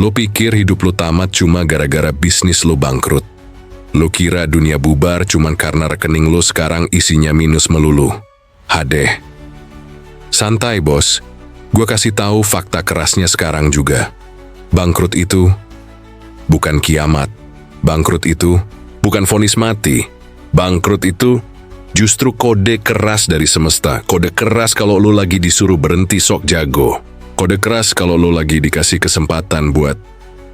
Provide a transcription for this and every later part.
Lo pikir hidup lo tamat cuma gara-gara bisnis lo bangkrut. Lo kira dunia bubar cuman karena rekening lo sekarang isinya minus melulu. Hadeh. Santai bos, gue kasih tahu fakta kerasnya sekarang juga. Bangkrut itu bukan kiamat. Bangkrut itu bukan vonis mati. Bangkrut itu justru kode keras dari semesta. Kode keras kalau lo lagi disuruh berhenti sok jago. Kode keras kalau lo lagi dikasih kesempatan buat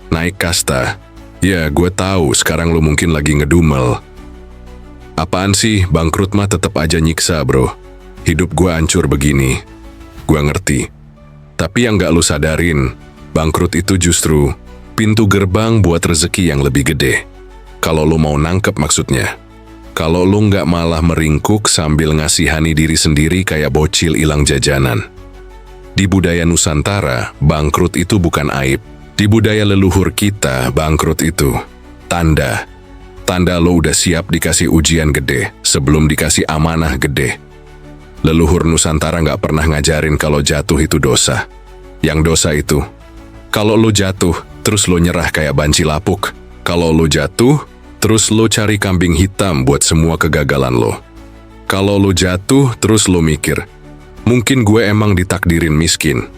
naik kasta. Ya, gue tahu sekarang lo mungkin lagi ngedumel. Apaan sih, bangkrut mah tetap aja nyiksa bro. Hidup gue hancur begini. Gue ngerti. Tapi yang gak lo sadarin, bangkrut itu justru pintu gerbang buat rezeki yang lebih gede. Kalau lo mau nangkep maksudnya. Kalau lo nggak malah meringkuk sambil ngasihani diri sendiri kayak bocil hilang jajanan. Di budaya Nusantara, bangkrut itu bukan aib. Di budaya leluhur kita, bangkrut itu tanda. Tanda lo udah siap dikasih ujian gede sebelum dikasih amanah gede. Leluhur Nusantara nggak pernah ngajarin kalau jatuh itu dosa. Yang dosa itu, kalau lo jatuh, terus lo nyerah kayak banci lapuk. Kalau lo jatuh, terus lo cari kambing hitam buat semua kegagalan lo. Kalau lo jatuh, terus lo mikir, mungkin gue emang ditakdirin miskin.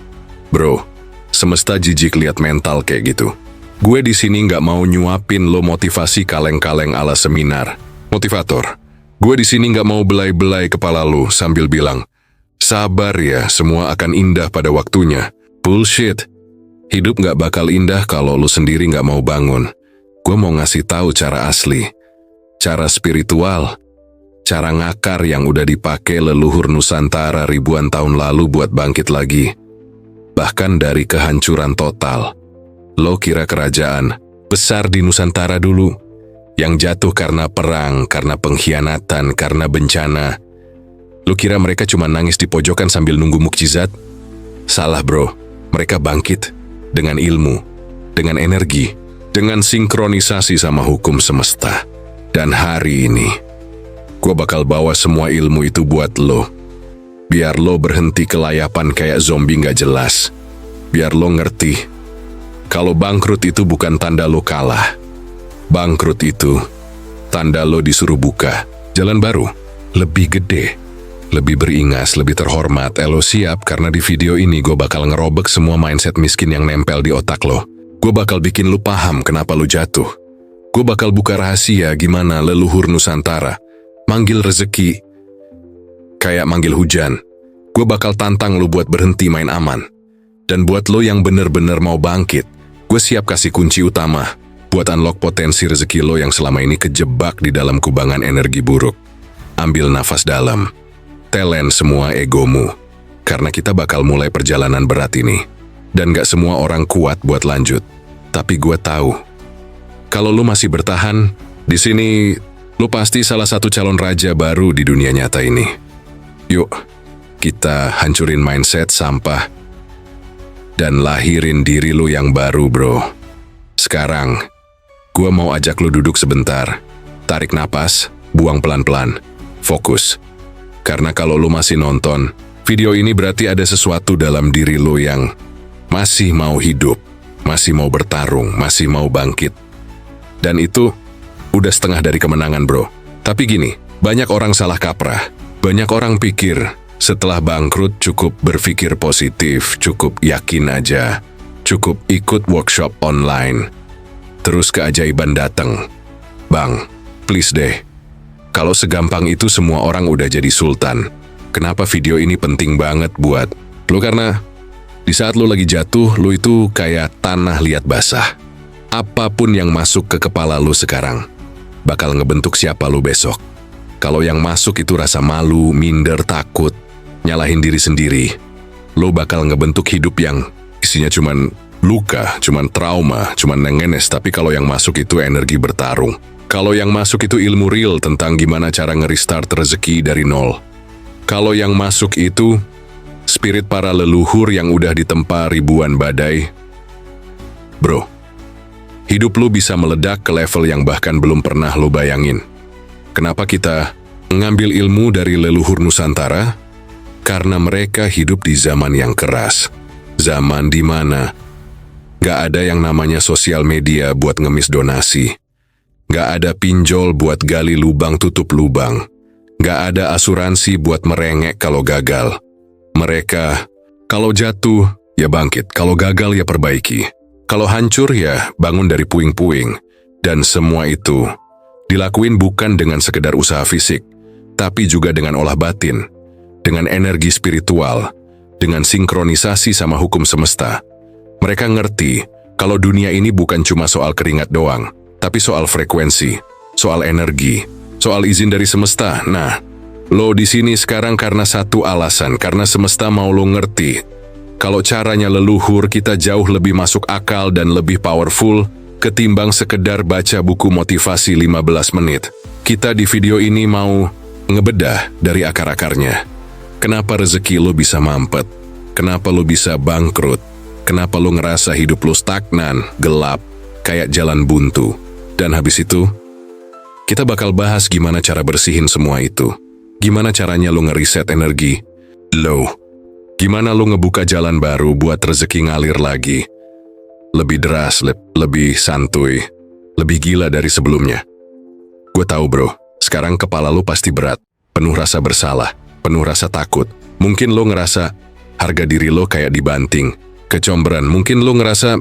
Bro, semesta jijik liat mental kayak gitu. Gue di sini nggak mau nyuapin lo motivasi kaleng-kaleng ala seminar. Motivator. Gue di sini nggak mau belai-belai kepala lo sambil bilang, sabar ya, semua akan indah pada waktunya. Bullshit. Hidup nggak bakal indah kalau lo sendiri nggak mau bangun. Gue mau ngasih tahu cara asli, cara spiritual, cara ngakar yang udah dipakai leluhur Nusantara ribuan tahun lalu buat bangkit lagi. Bahkan dari kehancuran total. Lo kira kerajaan besar di Nusantara dulu, yang jatuh karena perang, karena pengkhianatan, karena bencana. Lo kira mereka cuma nangis di pojokan sambil nunggu mukjizat? Salah bro, mereka bangkit dengan ilmu, dengan energi, dengan sinkronisasi sama hukum semesta. Dan hari ini, gue bakal bawa semua ilmu itu buat lo. Biar lo berhenti kelayapan kayak zombie gak jelas. Biar lo ngerti, kalau bangkrut itu bukan tanda lo kalah. Bangkrut itu tanda lo disuruh buka jalan baru, lebih gede, lebih beringas, lebih terhormat. Lo siap? Karena di video ini gue bakal ngerobek semua mindset miskin yang nempel di otak lo. Gue bakal bikin lu paham kenapa lu jatuh. Gue bakal buka rahasia gimana leluhur Nusantara manggil rezeki kayak manggil hujan. Gue bakal tantang lu buat berhenti main aman. Dan buat lo yang bener-bener mau bangkit, gue siap kasih kunci utama buat unlock potensi rezeki lo yang selama ini kejebak di dalam kubangan energi buruk. Ambil nafas dalam. Telen semua egomu. Karena kita bakal mulai perjalanan berat ini. Dan gak semua orang kuat buat lanjut. Tapi gue tahu, kalau lu masih bertahan, di sini lu pasti salah satu calon raja baru di dunia nyata ini. Yuk, kita hancurin mindset sampah dan lahirin diri lu yang baru bro. Sekarang, gue mau ajak lu duduk sebentar. Tarik napas, buang pelan-pelan, fokus. Karena kalau lu masih nonton, video ini berarti ada sesuatu dalam diri lu yang masih mau hidup, masih mau bertarung, masih mau bangkit. Dan itu udah setengah dari kemenangan bro. Tapi gini, banyak orang salah kaprah. Banyak orang pikir setelah bangkrut cukup berpikir positif, cukup yakin aja, cukup ikut workshop online. Terus keajaiban datang. Bang, please deh. Kalau segampang itu semua orang udah jadi sultan. Kenapa video ini penting banget buat lo? Karena di saat lo lagi jatuh, lo itu kayak tanah liat basah. Apapun yang masuk ke kepala lo sekarang, bakal ngebentuk siapa lo besok. Kalau yang masuk itu rasa malu, minder, takut, nyalahin diri sendiri, lo bakal ngebentuk hidup yang isinya cuman luka, cuman trauma, cuman nengenes. Tapi kalau yang masuk itu energi bertarung. Kalau yang masuk itu ilmu real tentang gimana cara nge-restart rezeki dari nol. Kalau yang masuk itu spirit para leluhur yang udah ditempa ribuan badai. Bro, hidup lu bisa meledak ke level yang bahkan belum pernah lu bayangin. Kenapa kita mengambil ilmu dari leluhur Nusantara? Karena mereka hidup di zaman yang keras. Zaman di mana Gak ada yang namanya sosial media buat ngemis donasi. Gak ada pinjol buat gali lubang tutup lubang. Gak ada asuransi buat merengek kalau gagal. Mereka, kalau jatuh, ya bangkit. Kalau gagal, ya perbaiki. Kalau hancur, ya bangun dari puing-puing. Dan semua itu dilakuin bukan dengan sekedar usaha fisik, tapi juga dengan olah batin, dengan energi spiritual, dengan sinkronisasi sama hukum semesta. Mereka ngerti kalau dunia ini bukan cuma soal keringat doang, tapi soal frekuensi, soal energi, soal izin dari semesta. Nah, lo di sini sekarang karena satu alasan, karena semesta mau lo ngerti. Kalau caranya leluhur, kita jauh lebih masuk akal dan lebih powerful ketimbang sekedar baca buku motivasi 15 menit. Kita di video ini mau ngebedah dari akar-akarnya. Kenapa rezeki lo bisa mampet? Kenapa lo bisa bangkrut? Kenapa lo ngerasa hidup lo stagnan, gelap, kayak jalan buntu? Dan habis itu, kita bakal bahas gimana cara bersihin semua itu. Gimana caranya lo ngeriset energi lo. Gimana lo ngebuka jalan baru buat rezeki ngalir lagi. Lebih deras, lebih santuy, lebih gila dari sebelumnya. Gue tahu bro, sekarang kepala lo pasti berat, penuh rasa bersalah, penuh rasa takut. Mungkin lo ngerasa harga diri lo kayak dibanting, kecomberan. Mungkin lo ngerasa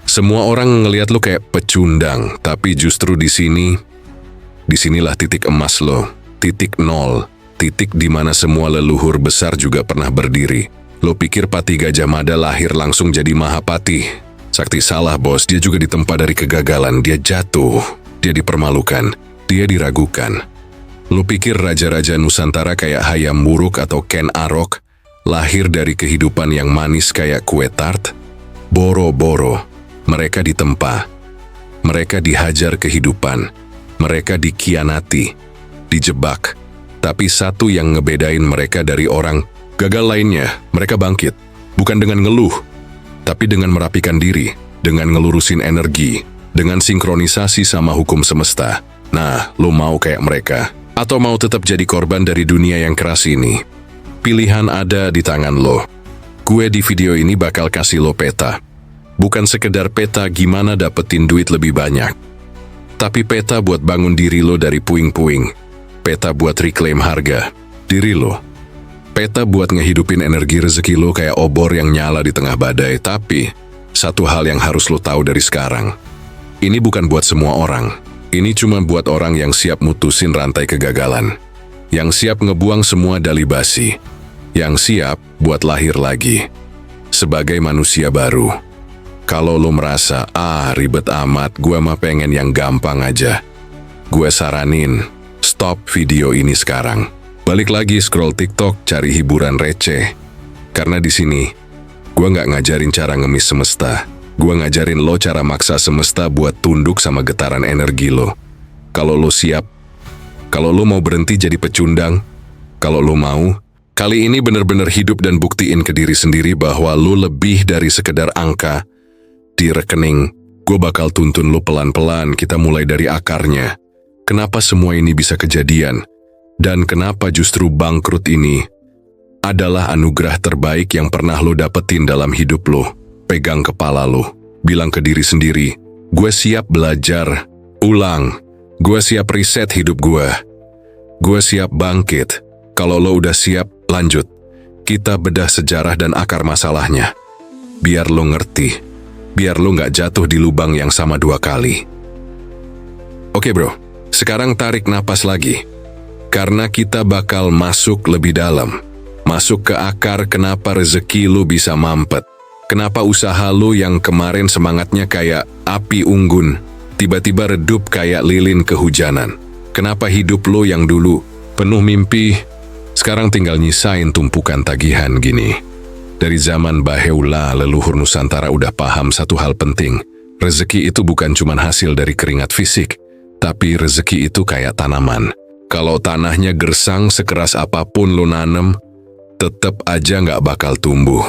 semua orang ngelihat lo kayak pecundang, tapi justru disinilah titik emas lo, titik nol, titik di mana semua leluhur besar juga pernah berdiri. Lo pikir Pati Gajah Mada lahir langsung jadi Mahapati? Sakti salah bos, dia juga ditempa dari kegagalan, dia jatuh, dia dipermalukan, dia diragukan. Lo pikir raja-raja Nusantara kayak Hayam Wuruk atau Ken Arok lahir dari kehidupan yang manis kayak kue tart? Boro-boro, mereka ditempa, mereka dihajar kehidupan, mereka dikhianati, dijebak. Tapi satu yang ngebedain mereka dari orang gagal lainnya, mereka bangkit, bukan dengan ngeluh, tapi dengan merapikan diri, dengan ngelurusin energi, dengan sinkronisasi sama hukum semesta. Nah, lo mau kayak mereka? Atau mau tetap jadi korban dari dunia yang keras ini? Pilihan ada di tangan lo. Gue di video ini bakal kasih lo peta. Bukan sekedar peta gimana dapetin duit lebih banyak, tapi peta buat bangun diri lo dari puing-puing. Peta buat reclaim harga diri lo. Peta buat ngehidupin energi rezeki lo kayak obor yang nyala di tengah badai. Tapi, satu hal yang harus lo tahu dari sekarang. Ini bukan buat semua orang. Ini cuma buat orang yang siap mutusin rantai kegagalan. Yang siap ngebuang semua dali basi. Yang siap buat lahir lagi. Sebagai manusia baru. Kalau lo merasa, ribet amat, gue mah pengen yang gampang aja. Gue saranin, stop video ini sekarang. Balik lagi scroll TikTok, cari hiburan receh. Karena di sini, gue nggak ngajarin cara ngemis semesta. Gue ngajarin lo cara maksa semesta buat tunduk sama getaran energi lo. Kalau lo siap, kalau lo mau berhenti jadi pecundang, kalau lo mau, kali ini bener-bener hidup dan buktiin ke diri sendiri bahwa lo lebih dari sekedar angka di rekening. Gue bakal tuntun lo pelan-pelan, kita mulai dari akarnya. Kenapa semua ini bisa kejadian? Dan kenapa justru bangkrut ini adalah anugerah terbaik yang pernah lo dapetin dalam hidup lo. Pegang kepala lo, bilang ke diri sendiri, gue siap belajar, ulang, gue siap riset hidup gue siap bangkit. Kalau lo udah siap, lanjut. Kita bedah sejarah dan akar masalahnya. Biar lo ngerti, biar lo gak jatuh di lubang yang sama 2 kali. Oke bro, sekarang tarik napas lagi. Karena kita bakal masuk lebih dalam. Masuk ke akar kenapa rezeki lu bisa mampet. Kenapa usaha lu yang kemarin semangatnya kayak api unggun, tiba-tiba redup kayak lilin kehujanan. Kenapa hidup lu yang dulu penuh mimpi, sekarang tinggal nyisain tumpukan tagihan gini. Dari zaman Baheula, leluhur Nusantara udah paham satu hal penting. Rezeki itu bukan cuma hasil dari keringat fisik, tapi rezeki itu kayak tanaman. Kalau tanahnya gersang sekeras apapun lo nanem, tetep aja nggak bakal tumbuh.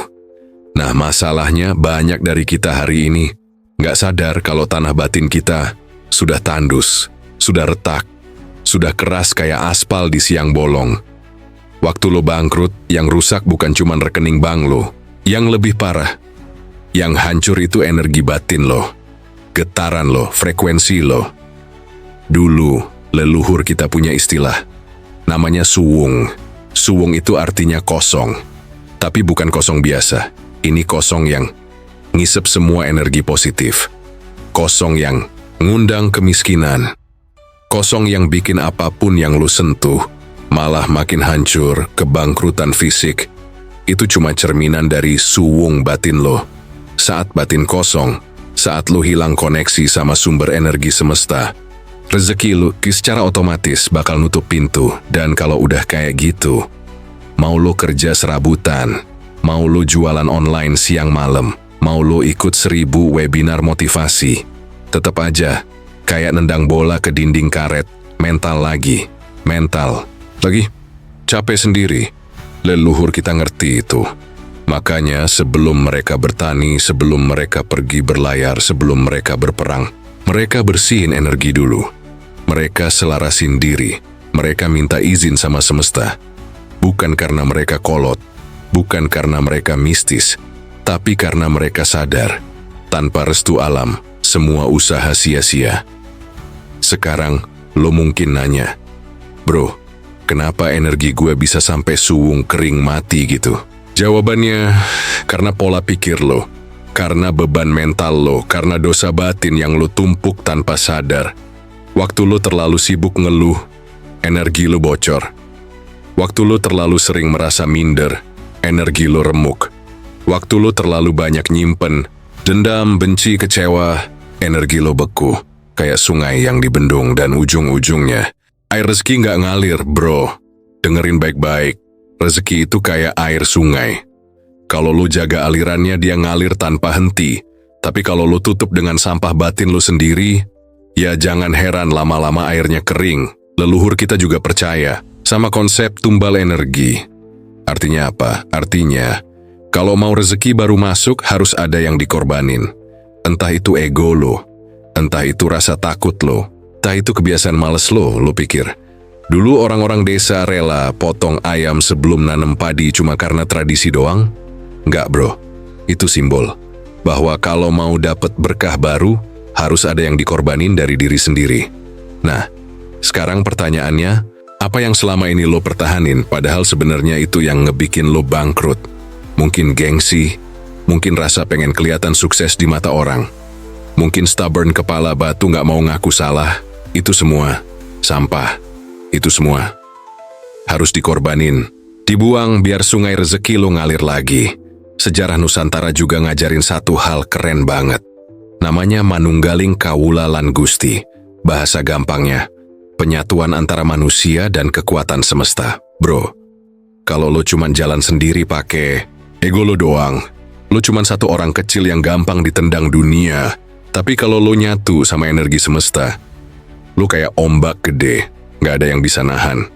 Nah masalahnya banyak dari kita hari ini nggak sadar kalau tanah batin kita sudah tandus, sudah retak, sudah keras kayak aspal di siang bolong. Waktu lo bangkrut, yang rusak bukan cuma rekening bank lo. Yang lebih parah, Yang hancur itu energi batin lo, getaran lo, frekuensi lo. Dulu, leluhur kita punya istilah, namanya suwung. Suwung itu artinya kosong, tapi bukan kosong biasa. Ini kosong yang ngisep semua energi positif. Kosong yang ngundang kemiskinan. Kosong yang bikin apapun yang lu sentuh malah makin hancur, kebangkrutan fisik. Itu cuma cerminan dari suwung batin lo. Saat batin kosong, saat lu hilang koneksi sama sumber energi semesta, rezeki lu secara otomatis bakal nutup pintu. Dan kalau udah kayak gitu, mau lu kerja serabutan, mau lu jualan online siang malam, mau lu ikut 1000 webinar motivasi, tetap aja kayak nendang bola ke dinding karet, mental lagi, capek sendiri. Leluhur kita ngerti itu. Makanya sebelum mereka bertani, sebelum mereka pergi berlayar, sebelum mereka berperang, mereka bersihin energi dulu. Mereka selarasin diri, mereka minta izin sama semesta. Bukan karena mereka kolot, bukan karena mereka mistis, tapi karena mereka sadar, tanpa restu alam, semua usaha sia-sia. Sekarang, lo mungkin nanya, bro, kenapa energi gue bisa sampai suwung kering mati gitu? Jawabannya, karena pola pikir lo, karena beban mental lo, karena dosa batin yang lo tumpuk tanpa sadar. Waktu lo terlalu sibuk ngeluh, energi lo bocor. Waktu lo terlalu sering merasa minder, energi lo remuk. Waktu lo terlalu banyak nyimpen, dendam, benci, kecewa, energi lo beku. Kayak sungai yang dibendung dan ujung-ujungnya air rezeki nggak ngalir, bro. Dengerin baik-baik. Rezeki itu kayak air sungai. Kalau lu jaga alirannya, dia ngalir tanpa henti. Tapi kalau lu tutup dengan sampah batin lu sendiri, ya jangan heran lama-lama airnya kering. Leluhur kita juga percaya sama konsep tumbal energi. Artinya apa? Artinya, kalau mau rezeki baru masuk, harus ada yang dikorbanin. Entah itu ego lo, entah itu rasa takut lo, entah itu kebiasaan males lo pikir. Dulu orang-orang desa rela potong ayam sebelum nanem padi cuma karena tradisi doang? Enggak, bro. Itu simbol bahwa kalau mau dapet berkah baru, harus ada yang dikorbanin dari diri sendiri. Nah, sekarang pertanyaannya, apa yang selama ini lo pertahanin padahal sebenarnya itu yang ngebikin lo bangkrut? Mungkin gengsi, mungkin rasa pengen kelihatan sukses di mata orang, mungkin stubborn kepala batu nggak mau ngaku salah. Itu semua sampah. Itu semua harus dikorbanin, dibuang biar sungai rezeki lo ngalir lagi. Sejarah Nusantara juga ngajarin satu hal keren banget. Namanya manunggaling kawula lan Gusti. Bahasa gampangnya, penyatuan antara manusia dan kekuatan semesta. Bro, kalau lo cuman jalan sendiri pakai ego lo doang, lo cuman satu orang kecil yang gampang ditendang dunia. Tapi kalau lo nyatu sama energi semesta, lo kayak ombak gede. Nggak ada yang bisa nahan.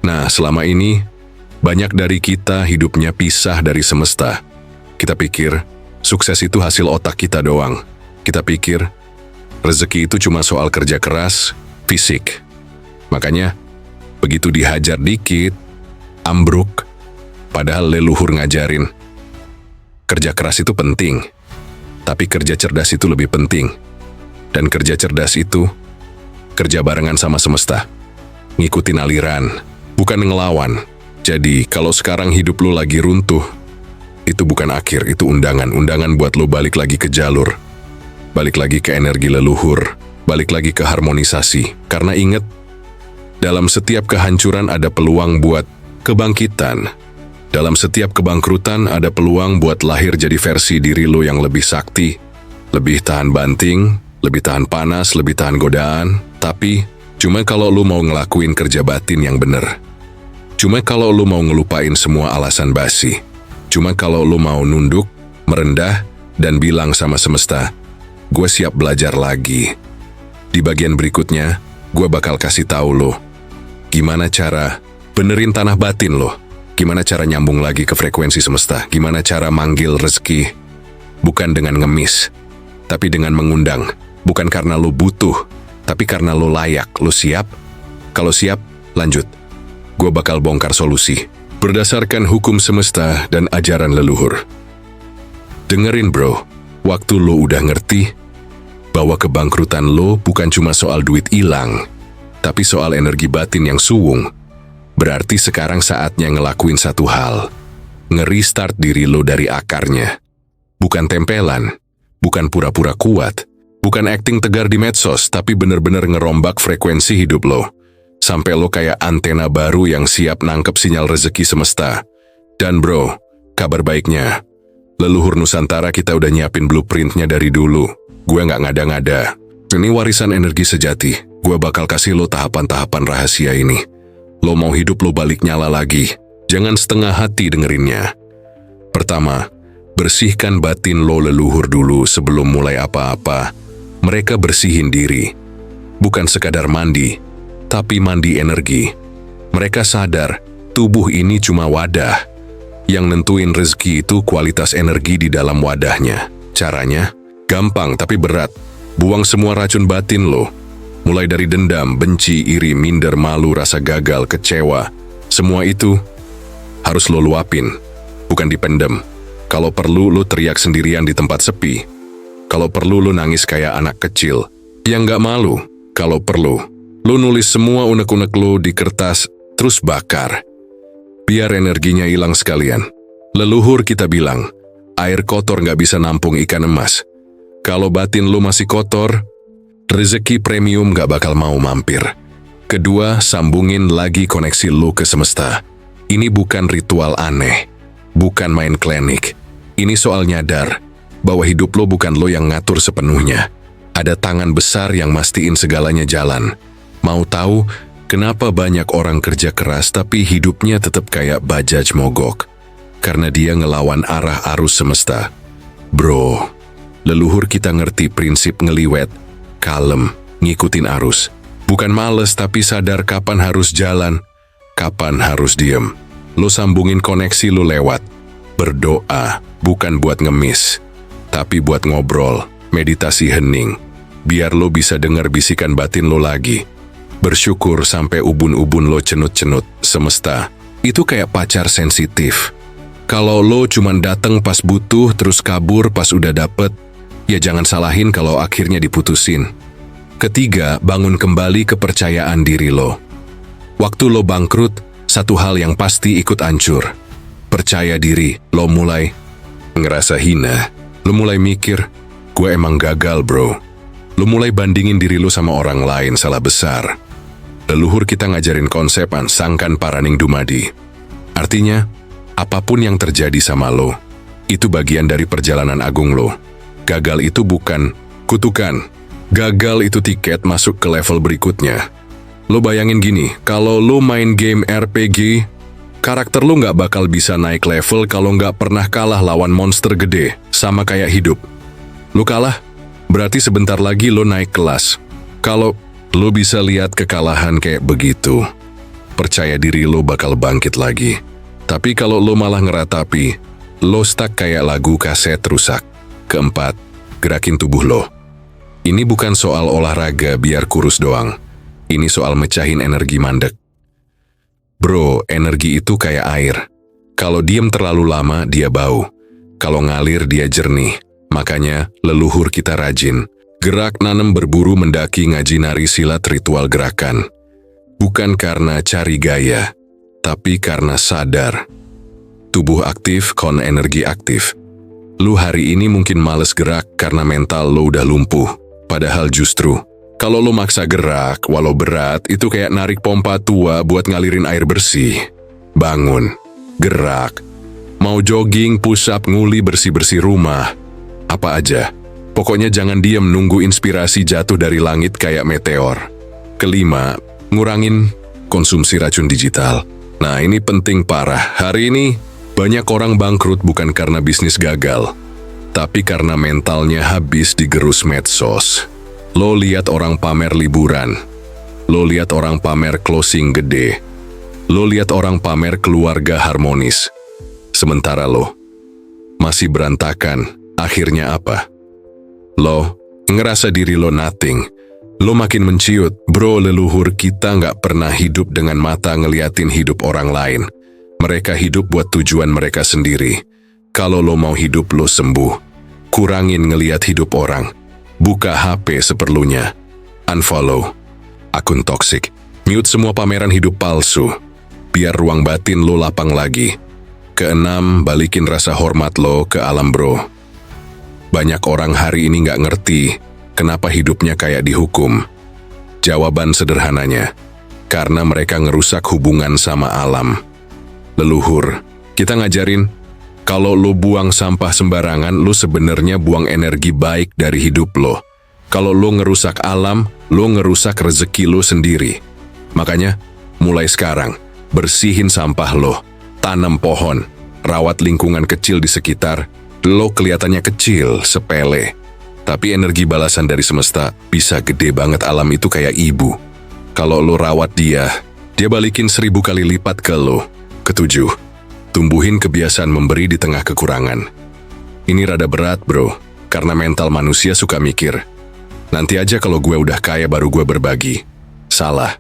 Nah, selama ini, banyak dari kita hidupnya pisah dari semesta. Kita pikir, sukses itu hasil otak kita doang. Kita pikir, rezeki itu cuma soal kerja keras, fisik. Makanya, begitu dihajar dikit, ambruk. Padahal leluhur ngajarin, kerja keras itu penting, tapi kerja cerdas itu lebih penting. Dan kerja cerdas itu, kerja barengan sama semesta. Ngikutin aliran, bukan ngelawan. Jadi, kalau sekarang hidup lo lagi runtuh, itu bukan akhir, itu undangan. Undangan buat lo balik lagi ke jalur. Balik lagi ke energi leluhur. Balik lagi ke harmonisasi. Karena inget, dalam setiap kehancuran ada peluang buat kebangkitan. Dalam setiap kebangkrutan ada peluang buat lahir jadi versi diri lo yang lebih sakti, lebih tahan banting, lebih tahan panas, lebih tahan godaan. Tapi cuma kalau lu mau ngelakuin kerja batin yang bener. Cuma kalau lu mau ngelupain semua alasan basi. Cuma kalau lu mau nunduk, merendah, dan bilang sama semesta, gue siap belajar lagi. Di bagian berikutnya, gue bakal kasih tahu lo gimana cara benerin tanah batin lo. Gimana cara nyambung lagi ke frekuensi semesta. Gimana cara manggil rezeki. Bukan dengan ngemis, tapi dengan mengundang. Bukan karena lo butuh, tapi karena lo layak. Lo siap? Kalau siap, lanjut. Gue bakal bongkar solusi berdasarkan hukum semesta dan ajaran leluhur. Dengerin bro, waktu lo udah ngerti bahwa kebangkrutan lo bukan cuma soal duit hilang, tapi soal energi batin yang suwung. Berarti sekarang saatnya ngelakuin satu hal. Nge-restart diri lo dari akarnya. Bukan tempelan, bukan pura-pura kuat, bukan acting tegar di medsos, tapi bener-bener ngerombak frekuensi hidup lo. Sampai lo kayak antena baru yang siap nangkep sinyal rezeki semesta. Dan bro, kabar baiknya, leluhur Nusantara kita udah nyiapin blueprintnya dari dulu. Gue nggak ngada-ngada. Ini warisan energi sejati. Gue bakal kasih lo tahapan-tahapan rahasia ini. Lo mau hidup lo balik nyala lagi. Jangan setengah hati dengerinnya. Pertama, bersihkan batin lo leluhur dulu sebelum mulai apa-apa. Mereka bersihin diri. Bukan sekadar mandi, tapi mandi energi. Mereka sadar, tubuh ini cuma wadah. Yang nentuin rezeki itu kualitas energi di dalam wadahnya. Caranya? Gampang tapi berat. Buang semua racun batin lo. Mulai dari dendam, benci, iri, minder, malu, rasa gagal, kecewa. Semua itu harus lo luapin, bukan dipendem. Kalau perlu lo teriak sendirian di tempat sepi. Kalau perlu lo nangis kayak anak kecil yang gak malu. Kalau perlu, lo nulis semua unek-unek lo di kertas, terus bakar. Biar energinya hilang sekalian. Leluhur kita bilang, air kotor gak bisa nampung ikan emas. Kalau batin lo masih kotor, rezeki premium gak bakal mau mampir. Kedua, sambungin lagi koneksi lo ke semesta. Ini bukan ritual aneh, bukan main klinik. Ini soal nyadar bahwa hidup lo bukan lo yang ngatur sepenuhnya. Ada tangan besar yang mastiin segalanya jalan. Mau tahu kenapa banyak orang kerja keras tapi hidupnya tetap kayak bajaj mogok? Karena dia ngelawan arah arus semesta. Bro, leluhur kita ngerti prinsip ngeliwet, kalem, ngikutin arus. Bukan males tapi sadar kapan harus jalan, kapan harus diem. Lo sambungin koneksi lo lewat berdoa, bukan buat ngemis, tapi buat ngobrol, meditasi hening. Biar lo bisa dengar bisikan batin lo lagi. Bersyukur sampai ubun-ubun lo cenut-cenut. Semesta, itu kayak pacar sensitif. Kalau lo cuman dateng pas butuh terus kabur pas udah dapet, ya jangan salahin kalau akhirnya diputusin. Ketiga, bangun kembali kepercayaan diri lo. Waktu lo bangkrut, satu hal yang pasti ikut hancur. Percaya diri, lo mulai ngerasa hina. Lo mulai mikir, gue emang gagal bro. Lo mulai bandingin diri lo sama orang lain, salah besar. Leluhur kita ngajarin konsep sangkan paraning dumadi. Artinya, apapun yang terjadi sama lo, itu bagian dari perjalanan agung lo. Gagal itu bukan kutukan. Gagal itu tiket masuk ke level berikutnya. Lo bayangin gini, kalau lo main game RPG, karakter lo nggak bakal bisa naik level kalau nggak pernah kalah lawan monster gede. Sama kayak hidup. Lo kalah, berarti sebentar lagi lo naik kelas. Kalau lo bisa lihat kekalahan kayak begitu, percaya diri lo bakal bangkit lagi. Tapi kalau lo malah ngeratapi, lo stuck kayak lagu kaset rusak. Keempat, gerakin tubuh lo. Ini bukan soal olahraga biar kurus doang. Ini soal mecahin energi mandek. Bro, energi itu kayak air. Kalau diem terlalu lama, dia bau. Kalau ngalir, dia jernih. Makanya, leluhur kita rajin. Gerak, nanem, berburu, mendaki, ngaji, nari, silat, ritual gerakan. Bukan karena cari gaya, tapi karena sadar. Tubuh aktif, energi aktif. Lu hari ini mungkin males gerak karena mental lo udah lumpuh. Padahal justru, kalau lo maksa gerak, walau berat, itu kayak narik pompa tua buat ngalirin air bersih. Bangun, gerak. Mau jogging, push up, nguli, bersih-bersih rumah. Apa aja. Pokoknya jangan diem nunggu inspirasi jatuh dari langit kayak meteor. Kelima, ngurangin konsumsi racun digital. Nah, ini penting parah. Hari ini, banyak orang bangkrut bukan karena bisnis gagal, tapi karena mentalnya habis digerus medsos. Lo lihat orang pamer liburan. Lo lihat orang pamer closing gede. Lo lihat orang pamer keluarga harmonis. Sementara lo masih berantakan. Akhirnya apa? Lo ngerasa diri lo nothing. Lo makin menciut. Bro, leluhur kita nggak pernah hidup dengan mata ngeliatin hidup orang lain. Mereka hidup buat tujuan mereka sendiri. Kalau lo mau hidup lo sembuh, kurangin ngeliat hidup orang. Buka HP seperlunya. Unfollow akun toksik. Mute semua pameran hidup palsu. Biar ruang batin lo lapang lagi. Keenam, balikin rasa hormat lo ke alam bro. Banyak orang hari ini nggak ngerti kenapa hidupnya kayak dihukum. Jawaban sederhananya, karena mereka ngerusak hubungan sama alam. Leluhur, kita ngajarin, kalau lo buang sampah sembarangan, lo sebenarnya buang energi baik dari hidup lo. Kalau lo ngerusak alam, lo ngerusak rezeki lo sendiri. Makanya, mulai sekarang, bersihin sampah lo. Tanam pohon, rawat lingkungan kecil di sekitar. Lo kelihatannya kecil, sepele. Tapi energi balasan dari semesta bisa gede banget. Alam itu kayak ibu. Kalau lo rawat dia balikin 1000 kali lipat ke lo. Ketujuh, tumbuhin kebiasaan memberi di tengah kekurangan. Ini rada berat bro, karena mental manusia suka mikir, nanti aja kalau gue udah kaya baru gue berbagi. Salah.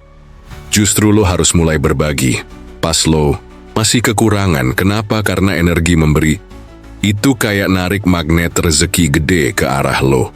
Justru lo harus mulai berbagi pas lo masih kekurangan. Kenapa? Karena energi memberi itu kayak narik magnet rezeki gede ke arah lo.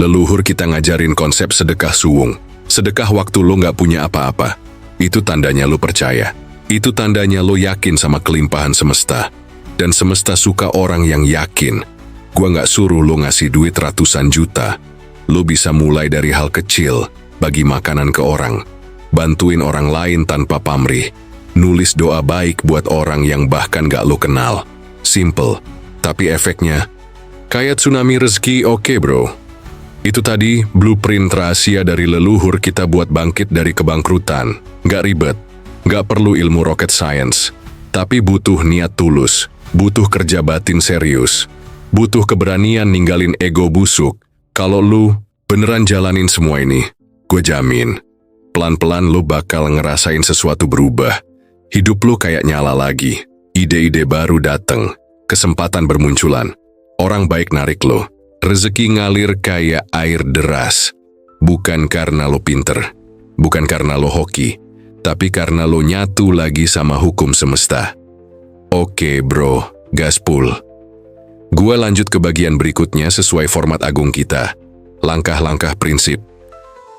Leluhur kita ngajarin konsep sedekah suwung. Sedekah waktu lo nggak punya apa-apa. Itu tandanya lo percaya. Itu tandanya lo yakin sama kelimpahan semesta. Dan semesta suka orang yang yakin. Gua nggak suruh lo ngasih duit ratusan juta. Lo bisa mulai dari hal kecil, bagi makanan ke orang, bantuin orang lain tanpa pamrih, nulis doa baik buat orang yang bahkan gak lo kenal. Simple, tapi efeknya kayak tsunami rezeki. Oke bro, itu tadi blueprint rahasia dari leluhur kita buat bangkit dari kebangkrutan. Gak ribet, gak perlu ilmu rocket science, tapi butuh niat tulus, butuh kerja batin serius, butuh keberanian ninggalin ego busuk. Kalau lu beneran jalanin semua ini, gue jamin, pelan-pelan lu bakal ngerasain sesuatu berubah. Hidup lu kayak nyala lagi, ide-ide baru dateng, kesempatan bermunculan, orang baik narik lo, rezeki ngalir kayak air deras. Bukan karena lo pinter, bukan karena lo hoki, tapi karena lo nyatu lagi sama hukum semesta. Oke bro, gaspul. Gua lanjut ke bagian berikutnya sesuai format agung kita. Langkah-langkah prinsip.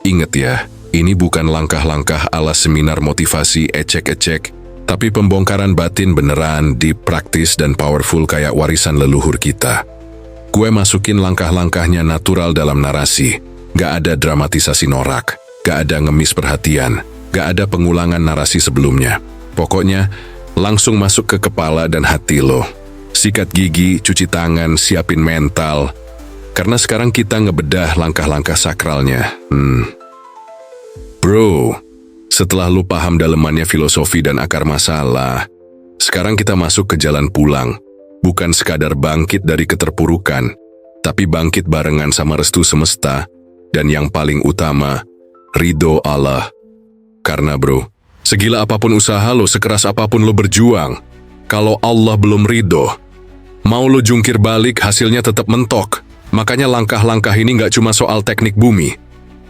Ingat ya, ini bukan langkah-langkah ala seminar motivasi ecek-ecek, tapi pembongkaran batin beneran, deep, praktis, dan powerful kayak warisan leluhur kita. Gue masukin langkah-langkahnya natural dalam narasi. Gak ada dramatisasi norak, gak ada ngemis perhatian, gak ada pengulangan narasi sebelumnya. Pokoknya, langsung masuk ke kepala dan hati lo. Sikat gigi, cuci tangan, siapin mental. Karena sekarang kita ngebedah langkah-langkah sakralnya. Bro, setelah lu paham dalemannya filosofi dan akar masalah, sekarang kita masuk ke jalan pulang. Bukan sekadar bangkit dari keterpurukan, tapi bangkit barengan sama restu semesta. Dan yang paling utama, ridho Allah. Karena bro, segila apapun usaha lo, sekeras apapun lo berjuang, kalau Allah belum ridho, mau lo jungkir balik hasilnya tetap mentok. Makanya langkah-langkah ini gak cuma soal teknik bumi,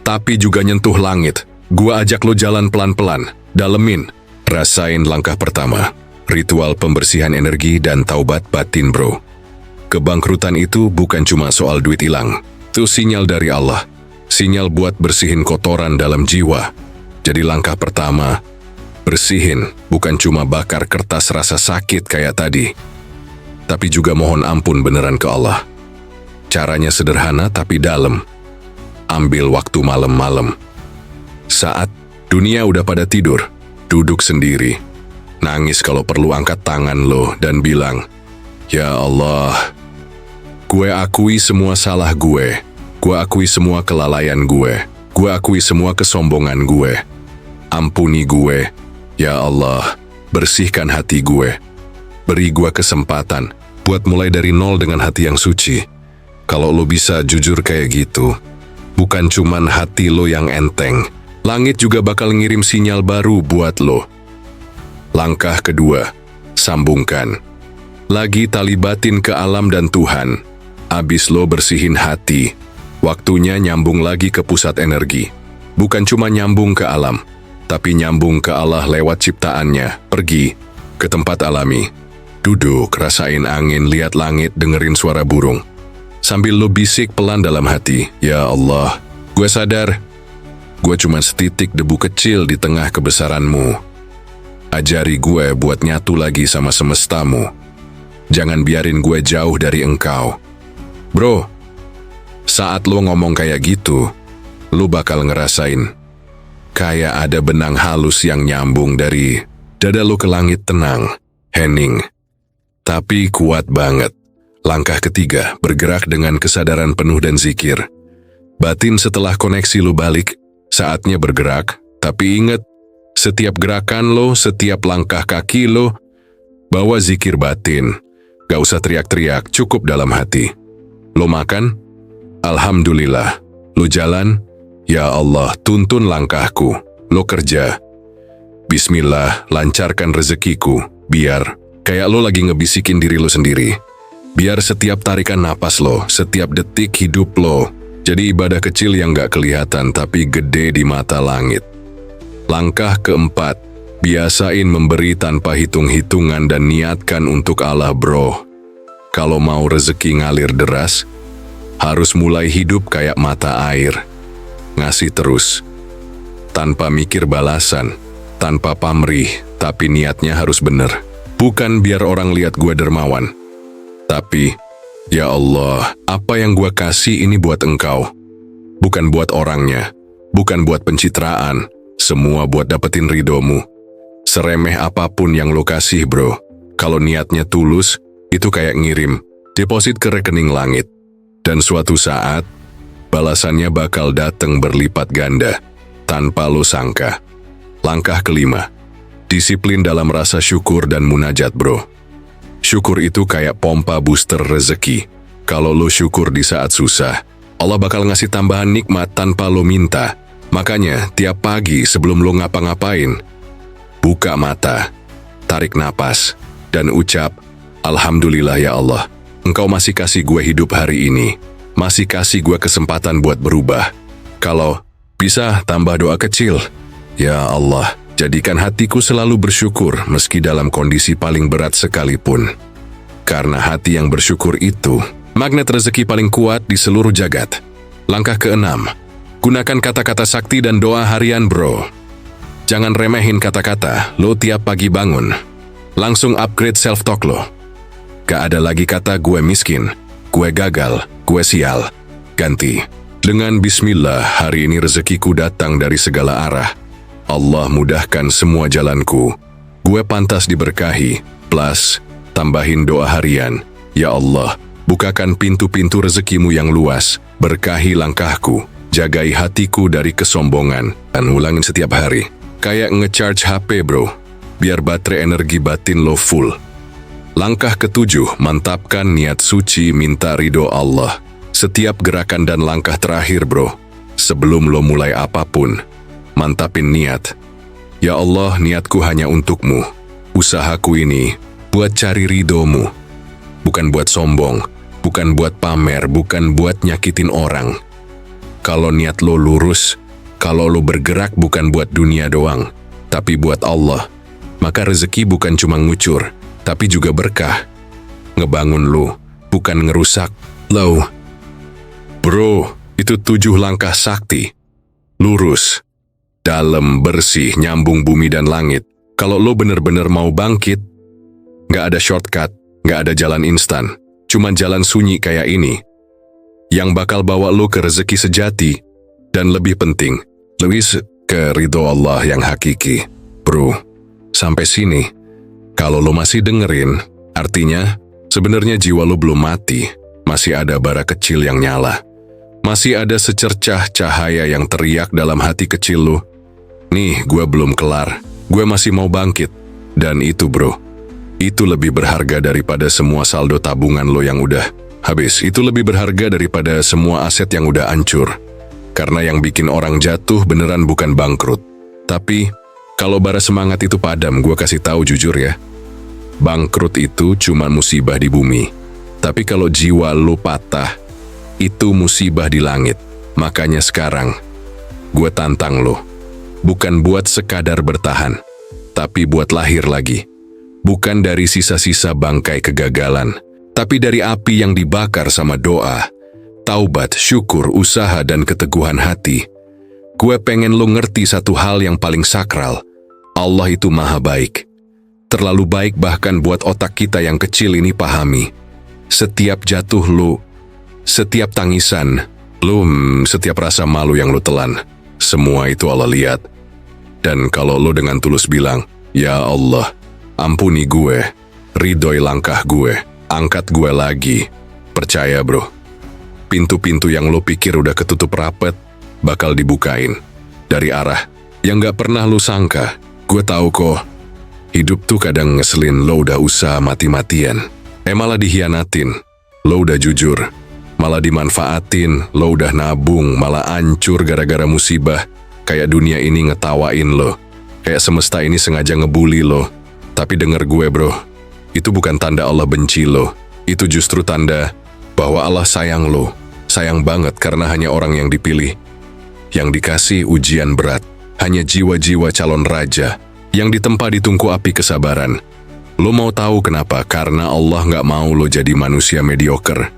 tapi juga nyentuh langit. Gua ajak lo jalan pelan-pelan, dalemin. Rasain langkah pertama, ritual pembersihan energi dan taubat batin bro. Kebangkrutan itu bukan cuma soal duit hilang, itu sinyal dari Allah. Sinyal buat bersihin kotoran dalam jiwa. Jadi langkah pertama, bersihin bukan cuma bakar kertas rasa sakit kayak tadi, tapi juga mohon ampun beneran ke Allah. Caranya sederhana tapi dalam. Ambil waktu malam-malam. Saat dunia udah pada tidur, duduk sendiri. Nangis kalau perlu, angkat tangan lo dan bilang, "Ya Allah, gue akui semua salah gue. Gue akui semua kelalaian gue. Gue akui semua kesombongan gue. Ampuni gue. Ya Allah, bersihkan hati gue. Beri gue kesempatan buat mulai dari nol dengan hati yang suci." Kalau lo bisa jujur kayak gitu, bukan cuman hati lo yang enteng, langit juga bakal ngirim sinyal baru buat lo. Langkah kedua, sambungkan. Lagi tali batin ke alam dan Tuhan. Abis lo bersihin hati, waktunya nyambung lagi ke pusat energi. Bukan cuma nyambung ke alam, tapi nyambung ke Allah lewat ciptaannya. Pergi ke tempat alami. Duduk, rasain angin, lihat langit, dengerin suara burung. Sambil lo bisik pelan dalam hati, "Ya Allah, gue sadar, gue cuma setitik debu kecil di tengah kebesaranmu. Ajari gue buat nyatu lagi sama semestamu. Jangan biarin gue jauh dari engkau." Bro, saat lo ngomong kayak gitu, lo bakal ngerasain kayak ada benang halus yang nyambung dari dada lo ke langit tenang, hening. Tapi kuat banget. Langkah ketiga, bergerak dengan kesadaran penuh dan zikir. Batin setelah koneksi lo balik, saatnya bergerak. Tapi ingat, setiap gerakan lo, setiap langkah kaki lo, bawa zikir batin. Gak usah teriak-teriak, cukup dalam hati. Lo makan? Alhamdulillah. Lo jalan? Ya Allah, tuntun langkahku. Lo kerja? Bismillah, lancarkan rezekiku. Biar kayak lo lagi ngebisikin diri lo sendiri. Biar setiap tarikan napas lo, setiap detik hidup lo, jadi ibadah kecil yang gak kelihatan tapi gede di mata langit. Langkah keempat, biasain memberi tanpa hitung-hitungan dan niatkan untuk Allah bro. Kalau mau rezeki ngalir deras, harus mulai hidup kayak mata air. Ngasih terus, tanpa mikir balasan, tanpa pamrih, tapi niatnya harus bener. Bukan biar orang lihat gue dermawan, tapi, ya Allah, apa yang gue kasih ini buat engkau. Bukan buat orangnya, bukan buat pencitraan, semua buat dapetin ridomu. Seremeh apapun yang lo kasih bro, kalau niatnya tulus, itu kayak ngirim deposit ke rekening langit. Dan suatu saat, balasannya bakal datang berlipat ganda, tanpa lo sangka. Langkah kelima, disiplin dalam rasa syukur dan munajat bro. Syukur itu kayak pompa booster rezeki. Kalau lo syukur di saat susah, Allah bakal ngasih tambahan nikmat tanpa lo minta. Makanya tiap pagi sebelum lo ngapa-ngapain, buka mata, tarik napas, dan ucap, "Alhamdulillah ya Allah, engkau masih kasih gue hidup hari ini. Masih kasih gue kesempatan buat berubah. Kalau bisa tambah doa kecil. Ya Allah, jadikan hatiku selalu bersyukur meski dalam kondisi paling berat sekalipun. Karena hati yang bersyukur itu magnet rezeki paling kuat di seluruh jagat." Langkah keenam, gunakan kata-kata sakti dan doa harian bro. Jangan remehin kata-kata lo tiap pagi bangun. Langsung upgrade self-talk lo. Gak ada lagi kata gue miskin, gue gagal, gue sial. Ganti dengan Bismillah, hari ini rezekiku datang dari segala arah. Allah mudahkan semua jalanku. Gue pantas diberkahi. Plus, tambahin doa harian. Ya Allah, bukakan pintu-pintu rezekimu yang luas. Berkahi langkahku. Jagai hatiku dari kesombongan. Dan ulangin setiap hari. Kayak ngecharge HP bro. Biar baterai energi batin lo full. Langkah ketujuh, mantapkan niat suci minta ridho Allah. Setiap gerakan dan langkah terakhir bro. Sebelum lo mulai apapun, mantapin niat. Ya Allah, niatku hanya untukmu. Usahaku ini buat cari ridhomu. Bukan buat sombong, bukan buat pamer, bukan buat nyakitin orang. Kalau niat lo lurus, kalau lo bergerak bukan buat dunia doang, tapi buat Allah, maka rezeki bukan cuma ngucur, tapi juga berkah. Ngebangun lo, bukan ngerusak lo. Bro, itu 7 langkah sakti. Lurus, dalam, bersih, nyambung bumi dan langit. Kalau lo bener-bener mau bangkit, gak ada shortcut, gak ada jalan instan. Cuma jalan sunyi kayak ini, yang bakal bawa lo ke rezeki sejati, dan lebih penting, lebih ke ridho Allah yang hakiki. Bro, sampai sini, kalau lo masih dengerin, artinya sebenarnya jiwa lo belum mati. Masih ada bara kecil yang nyala. Masih ada secercah cahaya yang teriak dalam hati kecil lo. Nih, gue belum kelar. Gue masih mau bangkit. Dan itu bro, itu lebih berharga daripada semua saldo tabungan lo yang udah habis. Itu lebih berharga daripada semua aset yang udah hancur. Karena yang bikin orang jatuh beneran bukan bangkrut. Tapi, kalau bara semangat itu padam, gue kasih tahu jujur ya. Bangkrut itu cuma musibah di bumi. Tapi kalau jiwa lo patah, itu musibah di langit. Makanya sekarang, gue tantang lo. Bukan buat sekadar bertahan, tapi buat lahir lagi. Bukan dari sisa-sisa bangkai kegagalan, tapi dari api yang dibakar sama doa, taubat, syukur, usaha, dan keteguhan hati. Gue pengen lo ngerti satu hal yang paling sakral. Allah itu maha baik. Terlalu baik bahkan buat otak kita yang kecil ini pahami. Setiap jatuh lo, setiap tangisan lo, setiap rasa malu yang lo telan, semua itu Allah lihat. Dan kalau lo dengan tulus bilang, "Ya Allah, ampuni gue, ridhoi langkah gue, angkat gue lagi." Percaya bro, pintu-pintu yang lo pikir udah ketutup rapet, bakal dibukain. Dari arah yang gak pernah lo sangka. Gue tahu kok, hidup tuh kadang ngeselin. Lo udah usaha mati-matian, malah dihianatin. Lo udah jujur, malah dimanfaatin. Lo udah nabung, malah hancur gara-gara musibah. Kayak dunia ini ngetawain lo, kayak semesta ini sengaja ngebully lo. Tapi denger gue bro, itu bukan tanda Allah benci lo. Itu justru tanda bahwa Allah sayang lo. Sayang banget karena hanya orang yang dipilih, yang dikasih ujian berat, hanya jiwa-jiwa calon raja yang ditempa di tungku api kesabaran. Lo mau tahu kenapa? Karena Allah gak mau lo jadi manusia mediocre.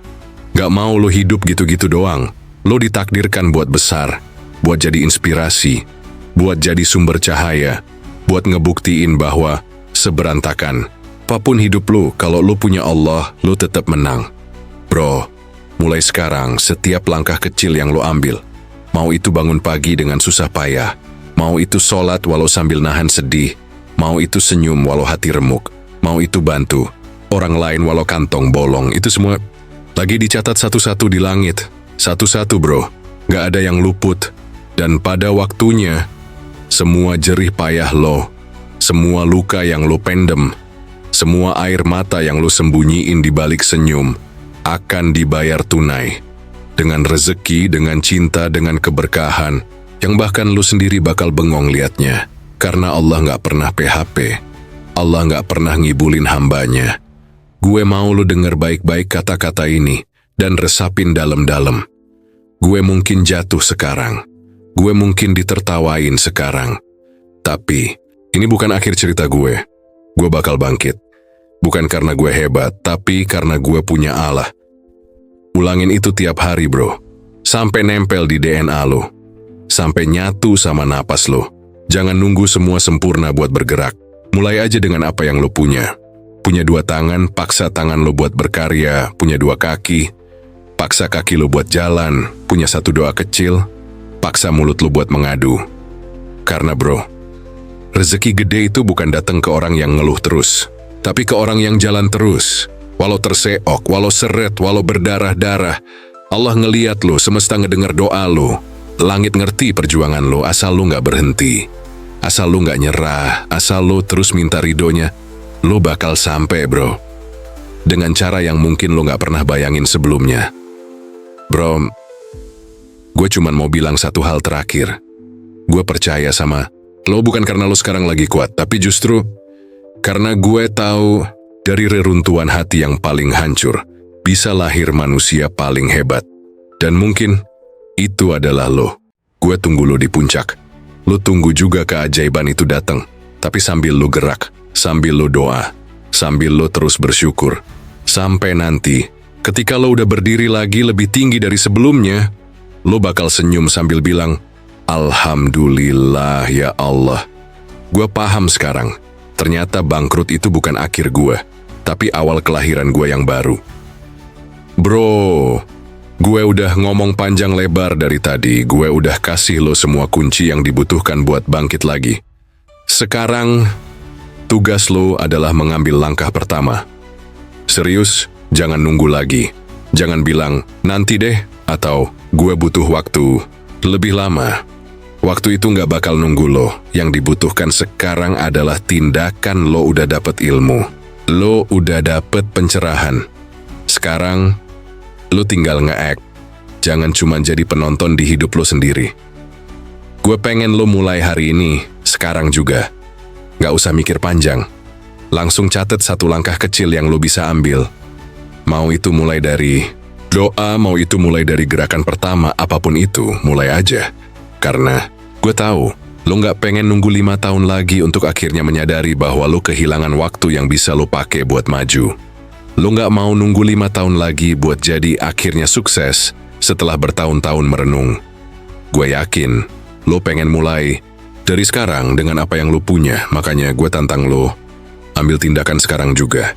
Gak mau lo hidup gitu-gitu doang. Lo ditakdirkan buat besar, buat jadi inspirasi, buat jadi sumber cahaya, buat ngebuktiin bahwa seberantakan apapun hidup lo, kalau lo punya Allah, lo tetap menang. Bro, mulai sekarang setiap langkah kecil yang lo ambil, mau itu bangun pagi dengan susah payah, mau itu sholat walau sambil nahan sedih, mau itu senyum walau hati remuk, mau itu bantu orang lain walau kantong bolong, itu semua lagi dicatat satu-satu di langit. Satu-satu bro, gak ada yang luput. Dan pada waktunya, semua jerih payah lo, semua luka yang lo pendem, semua air mata yang lo sembunyiin di balik senyum, akan dibayar tunai. Dengan rezeki, dengan cinta, dengan keberkahan, yang bahkan lo sendiri bakal bengong liatnya. Karena Allah gak pernah PHP, Allah gak pernah ngibulin hambanya. Gue mau lo denger baik-baik kata-kata ini, dan resapin dalam-dalam. Gue mungkin jatuh sekarang, gue mungkin ditertawain sekarang, tapi ini bukan akhir cerita gue. Gue bakal bangkit. Bukan karena gue hebat, tapi karena gue punya Allah. Ulangin itu tiap hari bro, sampai nempel di DNA lo, sampai nyatu sama napas lo. Jangan nunggu semua sempurna buat bergerak. Mulai aja dengan apa yang lo punya. Punya 2 tangan, paksa tangan lo buat berkarya. Punya 2 kaki, paksa kaki lo buat jalan. Punya 1 doa kecil, paksa mulut lo buat mengadu. Karena bro, rezeki gede itu bukan datang ke orang yang ngeluh terus, tapi ke orang yang jalan terus. Walau terseok, walau seret, walau berdarah-darah, Allah ngeliat lo, semesta ngedengar doa lo. Langit ngerti perjuangan lo, asal lo gak berhenti. Asal lo gak nyerah, asal lo terus minta ridhonya, lo bakal sampai bro. Dengan cara yang mungkin lo gak pernah bayangin sebelumnya. Bro, gue cuman mau bilang satu hal terakhir. Gue percaya sama lo bukan karena lo sekarang lagi kuat, tapi justru karena gue tahu dari reruntuhan hati yang paling hancur, bisa lahir manusia paling hebat. Dan mungkin itu adalah lo. Gue tunggu lo di puncak. Lo tunggu juga keajaiban itu datang, tapi sambil lo gerak, sambil lo doa, sambil lo terus bersyukur. Sampai nanti, ketika lo udah berdiri lagi lebih tinggi dari sebelumnya, lo bakal senyum sambil bilang, "Alhamdulillah ya Allah." Gue paham sekarang, ternyata bangkrut itu bukan akhir gue, tapi awal kelahiran gue yang baru. Bro, gue udah ngomong panjang lebar dari tadi. Gue udah kasih lo semua kunci yang dibutuhkan buat bangkit lagi. Sekarang, tugas lo adalah mengambil langkah pertama. Serius, jangan nunggu lagi. Jangan bilang, "Nanti deh," atau "Gue butuh waktu lebih lama." Waktu itu gak bakal nunggu lo. Yang dibutuhkan sekarang adalah tindakan. Lo udah dapet ilmu, lo udah dapet pencerahan. Sekarang, lo tinggal nge-act. Jangan cuma jadi penonton di hidup lo sendiri. Gue pengen lo mulai hari ini, sekarang juga. Gak usah mikir panjang. Langsung catet 1 langkah kecil yang lo bisa ambil. Mau itu mulai dari doa, mau itu mulai dari gerakan pertama, apapun itu, mulai aja. Karena gue tahu, Lo nggak pengen nunggu 5 tahun lagi untuk akhirnya menyadari bahwa lo kehilangan waktu yang bisa lo pakai buat maju. Lo nggak mau nunggu 5 tahun lagi buat jadi akhirnya sukses setelah bertahun-tahun merenung. Gue yakin lo pengen mulai dari sekarang dengan apa yang lo punya, makanya gue tantang lo. Ambil tindakan sekarang juga.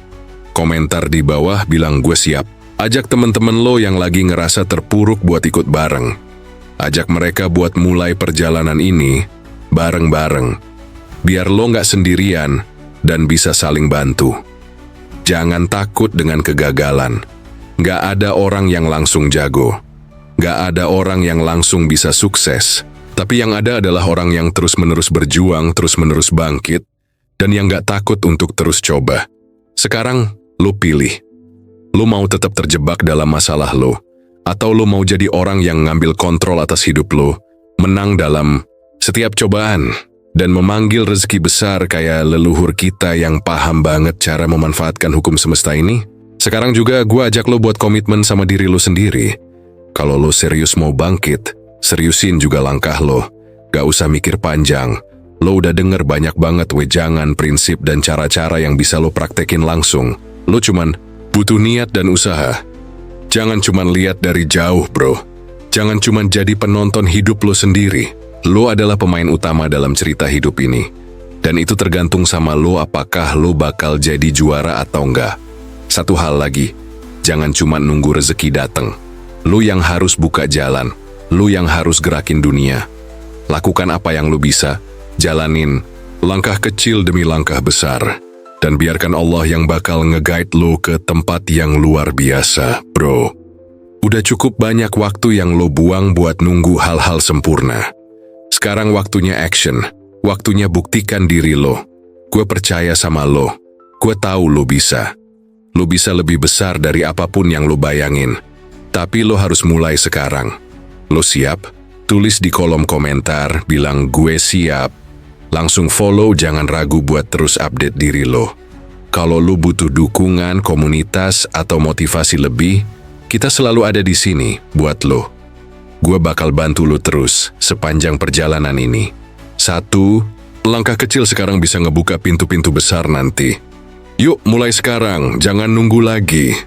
Komentar di bawah bilang gue siap. Ajak temen-temen lo yang lagi ngerasa terpuruk buat ikut bareng. Ajak mereka buat mulai perjalanan ini bareng-bareng. Biar lo nggak sendirian dan bisa saling bantu. Jangan takut dengan kegagalan. Nggak ada orang yang langsung jago. Nggak ada orang yang langsung bisa sukses. Tapi yang ada adalah orang yang terus-menerus berjuang, terus-menerus bangkit, dan yang nggak takut untuk terus coba. Sekarang, lo pilih. Lo mau tetap terjebak dalam masalah lo, atau lo mau jadi orang yang ngambil kontrol atas hidup lo, menang dalam setiap cobaan, dan memanggil rezeki besar kayak leluhur kita yang paham banget cara memanfaatkan hukum semesta ini? Sekarang juga gue ajak lo buat komitmen sama diri lo sendiri. Kalau lo serius mau bangkit, seriusin juga langkah lo. Gak usah mikir panjang. Lo udah denger banyak banget wejangan, prinsip, dan cara-cara yang bisa lo praktekin langsung. Lo cuman butuh niat dan usaha. Jangan cuman lihat dari jauh, bro. Jangan cuman jadi penonton hidup lo sendiri. Lo adalah pemain utama dalam cerita hidup ini. Dan itu tergantung sama lo apakah lo bakal jadi juara atau enggak. Satu hal lagi, jangan cuman nunggu rezeki datang. Lo yang harus buka jalan. Lo yang harus gerakin dunia. Lakukan apa yang lo bisa. Jalanin langkah kecil demi langkah besar. Dan biarkan Allah yang bakal nge-guide lo ke tempat yang luar biasa, bro. Udah cukup banyak waktu yang lo buang buat nunggu hal-hal sempurna. Sekarang waktunya action. Waktunya buktikan diri lo. Gue percaya sama lo. Gue tahu lo bisa. Lo bisa lebih besar dari apapun yang lo bayangin. Tapi lo harus mulai sekarang. Lo siap? Tulis di kolom komentar, bilang gue siap. Langsung follow, jangan ragu buat terus update diri lo. Kalau lo butuh dukungan, komunitas, atau motivasi lebih, kita selalu ada di sini buat lo. Gue bakal bantu lo terus sepanjang perjalanan ini. 1. Langkah kecil sekarang bisa ngebuka pintu-pintu besar nanti. Yuk mulai sekarang, jangan nunggu lagi.